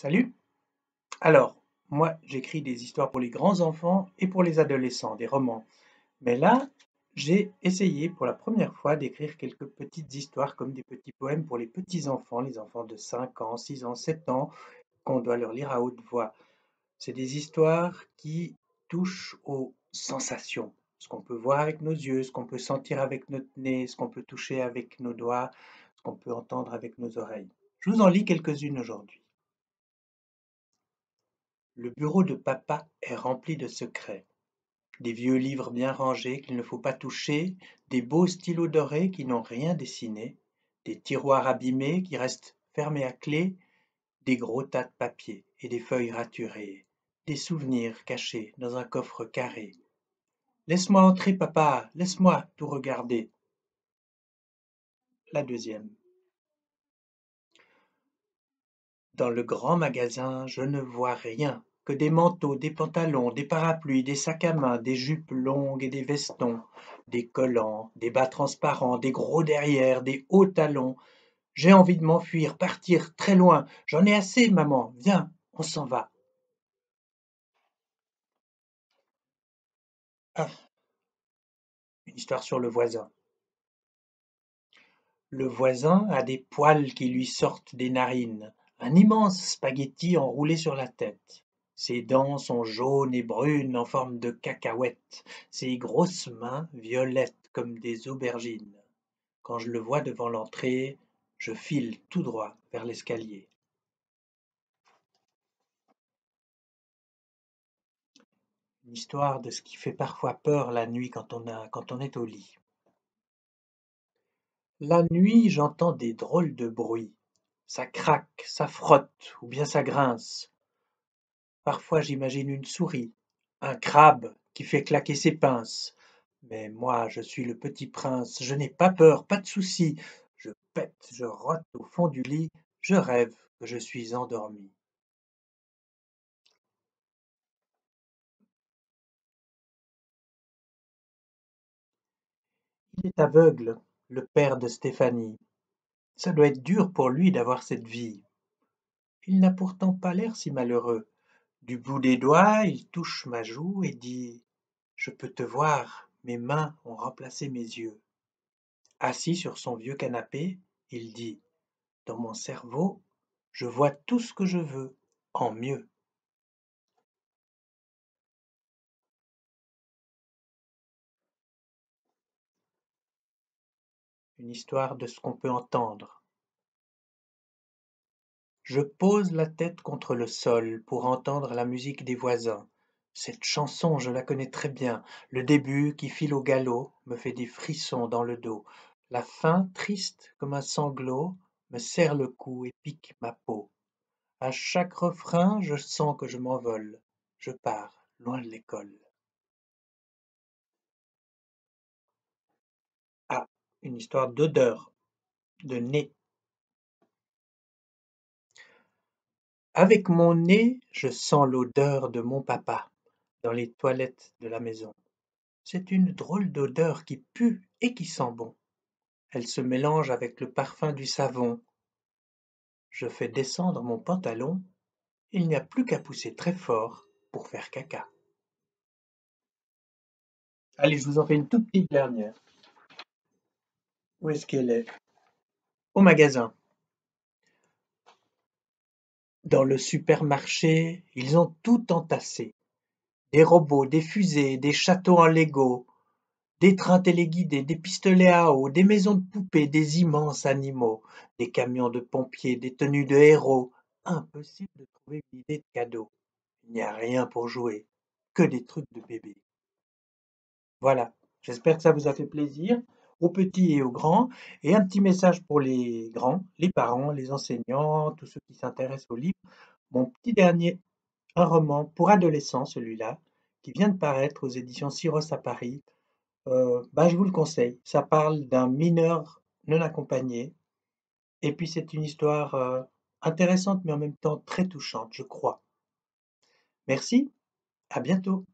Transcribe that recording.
Salut! Alors, moi, j'écris des histoires pour les grands enfants et pour les adolescents, des romans. Mais là, j'ai essayé pour la première fois d'écrire quelques petites histoires comme des petits poèmes pour les enfants de 5 ans, 6 ans, 7 ans, qu'on doit leur lire à haute voix. C'est des histoires qui touchent aux sensations, ce qu'on peut voir avec nos yeux, ce qu'on peut sentir avec notre nez, ce qu'on peut toucher avec nos doigts, ce qu'on peut entendre avec nos oreilles. Je vous en lis quelques-unes aujourd'hui. Le bureau de papa est rempli de secrets. Des vieux livres bien rangés qu'il ne faut pas toucher, des beaux stylos dorés qui n'ont rien dessiné, des tiroirs abîmés qui restent fermés à clé, des gros tas de papier et des feuilles raturées, des souvenirs cachés dans un coffre carré. Laisse-moi entrer, papa, laisse-moi tout regarder. La deuxième. Dans le grand magasin, je ne vois rien que des manteaux, des pantalons, des parapluies, des sacs à main, des jupes longues et des vestons, des collants, des bas transparents, des gros derrières, des hauts talons. J'ai envie de m'enfuir, partir très loin. J'en ai assez, maman. Viens, on s'en va. Ah, une histoire sur le voisin. Le voisin a des poils qui lui sortent des narines, un immense spaghetti enroulé sur la tête. Ses dents sont jaunes et brunes en forme de cacahuètes, ses grosses mains violettes comme des aubergines. Quand je le vois devant l'entrée, je file tout droit vers l'escalier. Une histoire de ce qui fait parfois peur la nuit quand on est au lit. La nuit, j'entends des drôles de bruits. Ça craque, ça frotte ou bien ça grince. Parfois j'imagine une souris, un crabe qui fait claquer ses pinces. Mais moi, je suis le petit prince, je n'ai pas peur, pas de souci. Je pète, je rote au fond du lit, je rêve que je suis endormi. Il est aveugle, le père de Stéphanie. Ça doit être dur pour lui d'avoir cette vie. Il n'a pourtant pas l'air si malheureux. Du bout des doigts, il touche ma joue et dit: Je peux te voir, mes mains ont remplacé mes yeux. Assis sur son vieux canapé, il dit: Dans mon cerveau, je vois tout ce que je veux, en mieux. Une histoire de ce qu'on peut entendre. Je pose la tête contre le sol pour entendre la musique des voisins. Cette chanson, je la connais très bien. Le début, qui file au galop, me fait des frissons dans le dos. La fin, triste comme un sanglot, me serre le cou et pique ma peau. À chaque refrain, je sens que je m'envole. Je pars, loin de l'école. Ah, une histoire d'odeur, de nez. Avec mon nez, je sens l'odeur de mon papa dans les toilettes de la maison. C'est une drôle d'odeur qui pue et qui sent bon. Elle se mélange avec le parfum du savon. Je fais descendre mon pantalon. Il n'y a plus qu'à pousser très fort pour faire caca. Allez, je vous en fais une toute petite dernière. Où est-ce qu'elle est? Au magasin. Dans le supermarché, ils ont tout entassé. Des robots, des fusées, des châteaux en Lego, des trains téléguidés, des pistolets à eau, des maisons de poupées, des immenses animaux, des camions de pompiers, des tenues de héros. Impossible de trouver une idée de cadeau. Il n'y a rien pour jouer, que des trucs de bébé. Voilà, j'espère que ça vous a fait plaisir, aux petits et aux grands, et un petit message pour les grands, les parents, les enseignants, tous ceux qui s'intéressent aux livres. Mon petit dernier, un roman pour adolescents, celui-là, qui vient de paraître aux éditions Syros à Paris. Je vous le conseille. Ça parle d'un mineur non accompagné. Et puis c'est une histoire intéressante, mais en même temps très touchante, je crois. Merci, à bientôt.